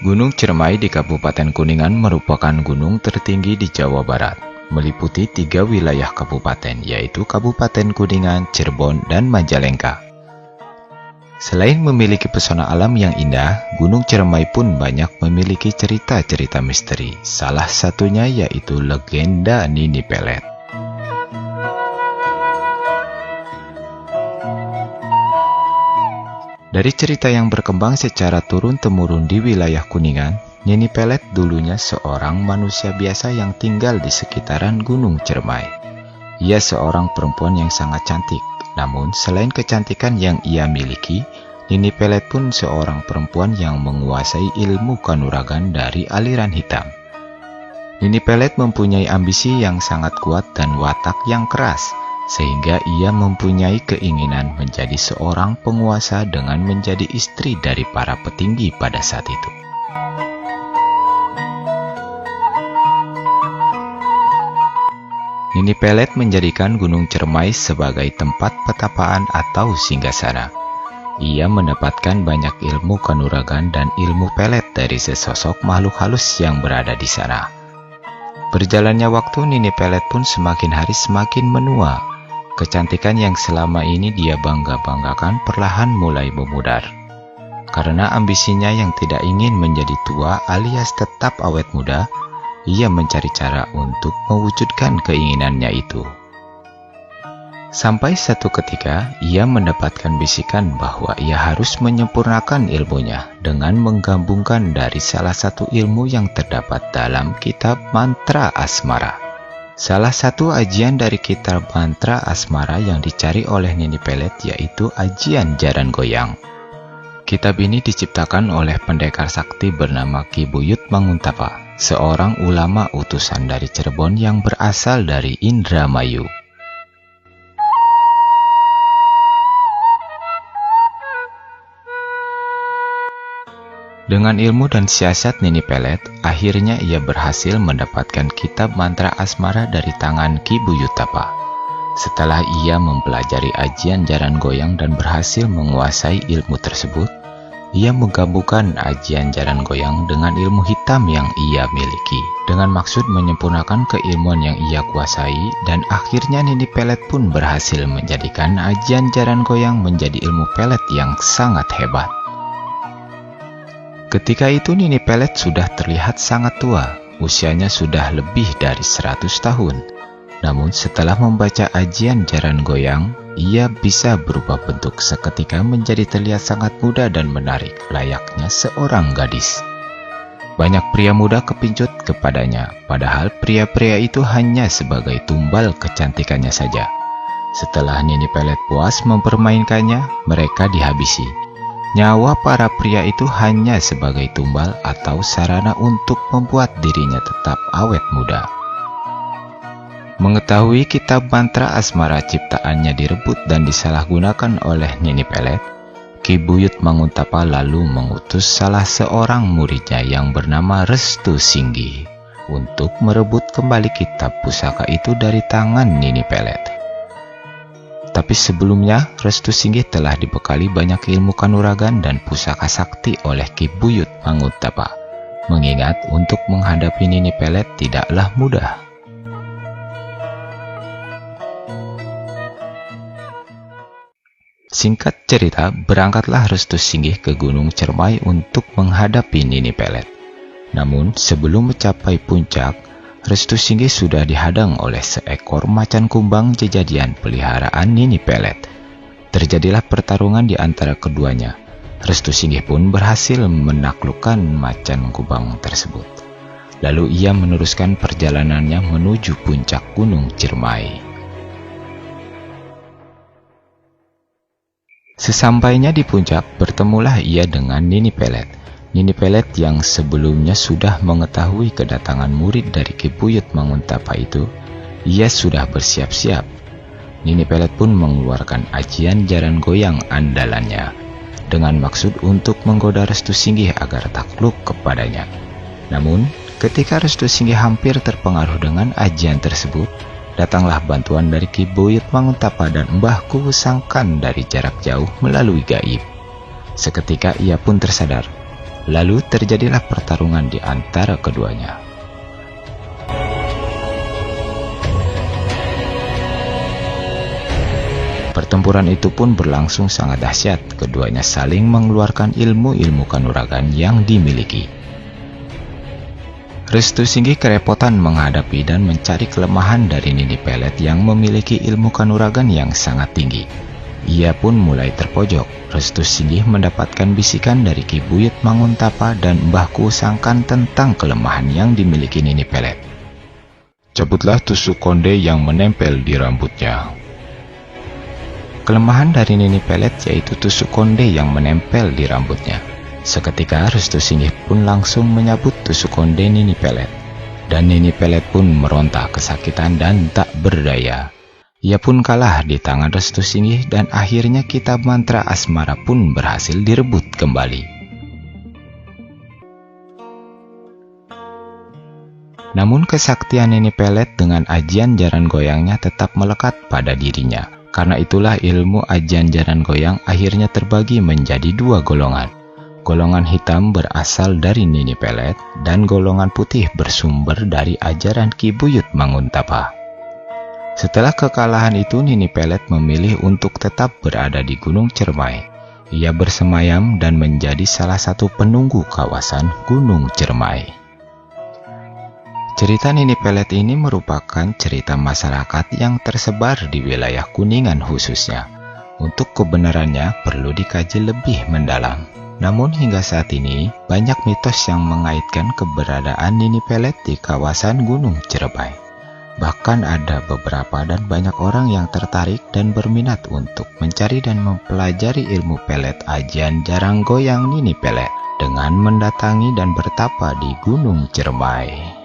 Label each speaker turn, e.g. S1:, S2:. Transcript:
S1: Gunung Ciremai di Kabupaten Kuningan merupakan gunung tertinggi di Jawa Barat, meliputi 3 wilayah kabupaten, yaitu Kabupaten Kuningan, Cirebon, dan Majalengka. Selain memiliki pesona alam yang indah, Gunung Ciremai pun banyak memiliki cerita-cerita misteri. Salah satunya yaitu legenda Nini Pelet. Dari cerita yang berkembang secara turun-temurun di wilayah Kuningan, Nini Pelet dulunya seorang manusia biasa yang tinggal di sekitaran Gunung Ciremai. Ia seorang perempuan yang sangat cantik, namun selain kecantikan yang ia miliki, Nini Pelet pun seorang perempuan yang menguasai ilmu kanuragan dari aliran hitam. Nini Pelet mempunyai ambisi yang sangat kuat dan watak yang keras, sehingga ia mempunyai keinginan menjadi seorang penguasa dengan menjadi istri dari para petinggi pada saat itu. Nini Pelet menjadikan Gunung Ciremai sebagai tempat petapaan atau singgasana. Ia mendapatkan banyak ilmu kanuragan dan ilmu pelet dari sesosok makhluk halus yang berada di sana. Berjalannya waktu, Nini Pelet pun semakin hari semakin menua. Kecantikan yang selama ini dia bangga-banggakan perlahan mulai memudar. Karena ambisinya yang tidak ingin menjadi tua alias tetap awet muda, ia mencari cara untuk mewujudkan keinginannya itu. Sampai satu ketika, ia mendapatkan bisikan bahwa ia harus menyempurnakan ilmunya dengan menggabungkan dari salah satu ilmu yang terdapat dalam kitab mantra asmara. Salah satu ajian dari kitab mantra asmara yang dicari oleh Nini Pelet yaitu ajian jaran goyang. Kitab ini diciptakan oleh pendekar sakti bernama Ki Buyut Manguntapa, seorang ulama utusan dari Cirebon yang berasal dari Indramayu. Dengan ilmu dan siasat Nini Pelet, akhirnya ia berhasil mendapatkan kitab mantra asmara dari tangan Ki Buyutapa. Setelah ia mempelajari ajian jaran goyang dan berhasil menguasai ilmu tersebut, ia menggabungkan ajian jaran goyang dengan ilmu hitam yang ia miliki, dengan maksud menyempurnakan keilmuan yang ia kuasai, dan akhirnya Nini Pelet pun berhasil menjadikan ajian jaran goyang menjadi ilmu pelet yang sangat hebat. Ketika itu Nini Pelet sudah terlihat sangat tua, usianya sudah lebih dari 100 tahun. Namun setelah membaca ajian jaran goyang, ia bisa berubah bentuk seketika menjadi terlihat sangat muda dan menarik, layaknya seorang gadis. Banyak pria muda kepincut kepadanya, padahal pria-pria itu hanya sebagai tumbal kecantikannya saja. Setelah Nini Pelet puas mempermainkannya, mereka dihabisi. Nyawa para pria itu hanya sebagai tumbal atau sarana untuk membuat dirinya tetap awet muda. Mengetahui kitab mantra asmara ciptaannya direbut dan disalahgunakan oleh Nini Pelet, Ki Buyut Manguntapa lalu mengutus salah seorang muridnya yang bernama Restu Singgi untuk merebut kembali kitab pusaka itu dari tangan Nini Pelet. Tapi sebelumnya, Restu Singgi telah dibekali banyak ilmu kanuragan dan pusaka sakti oleh Ki Buyut Manguntapa, mengingat untuk menghadapi Nini Pelet tidaklah mudah. Singkat cerita, berangkatlah Restu Singgi ke Gunung Ciremai untuk menghadapi Nini Pelet. Namun, sebelum mencapai puncak, Restu Singgi sudah dihadang oleh seekor macan kumbang jejadian peliharaan Nini Pelet. Terjadilah pertarungan di antara keduanya. Restu Singgi pun berhasil menaklukkan macan kumbang tersebut. Lalu ia meneruskan perjalanannya menuju puncak Gunung Ciremai. Sesampainya di puncak, bertemulah ia dengan Nini Pelet. Nini Pelet yang sebelumnya sudah mengetahui kedatangan murid dari Ki Buyut Manguntapa itu, ia sudah bersiap-siap. Nini Pelet pun mengeluarkan ajian jaran goyang andalannya, dengan maksud untuk menggoda Restu Singgi agar takluk kepadanya. Namun, ketika Restu Singgi hampir terpengaruh dengan ajian tersebut, datanglah bantuan dari Ki Buyut Manguntapa dan Mbah Kuwu Sangkan dari jarak jauh melalui gaib. Seketika ia pun tersadar. Lalu terjadilah pertarungan di antara keduanya. Pertempuran itu pun berlangsung sangat dahsyat. Keduanya saling mengeluarkan ilmu-ilmu kanuragan yang dimiliki. Restu Singgih kerepotan menghadapi dan mencari kelemahan dari Nini Pelet yang memiliki ilmu kanuragan yang sangat tinggi. Ia pun mulai terpojok. Restu Singgih mendapatkan bisikan dari Ki Buyut Manguntapa dan Mbah Kusangkan tentang kelemahan yang dimiliki Nini Pelet. Cabutlah tusuk konde yang menempel di rambutnya. Kelemahan dari Nini Pelet yaitu tusuk konde yang menempel di rambutnya. Seketika Restu Singgih pun langsung menyabut tusuk konde Nini Pelet. Dan Nini Pelet pun meronta kesakitan dan tak berdaya. Ia pun kalah di tangan Restu Singgih dan akhirnya kitab mantra asmara pun berhasil direbut kembali. Namun kesaktian Nini Pelet dengan ajian jaran goyangnya tetap melekat pada dirinya. Karena itulah ilmu ajian jaran goyang akhirnya terbagi menjadi dua golongan. Golongan hitam berasal dari Nini Pelet dan golongan putih bersumber dari ajaran Ki Buyut Manguntapa. Setelah kekalahan itu, Nini Pelet memilih untuk tetap berada di Gunung Cermai. Ia bersemayam dan menjadi salah satu penunggu kawasan Gunung Cermai. Cerita Nini Pelet ini merupakan cerita masyarakat yang tersebar di wilayah Kuningan khususnya. Untuk kebenarannya perlu dikaji lebih mendalam. Namun hingga saat ini, banyak mitos yang mengaitkan keberadaan Nini Pelet di kawasan Gunung Cermai. Bahkan ada beberapa dan banyak orang yang tertarik dan berminat untuk mencari dan mempelajari ilmu pelet ajian jarang goyang Nini Pelet dengan mendatangi dan bertapa di Gunung Cermai.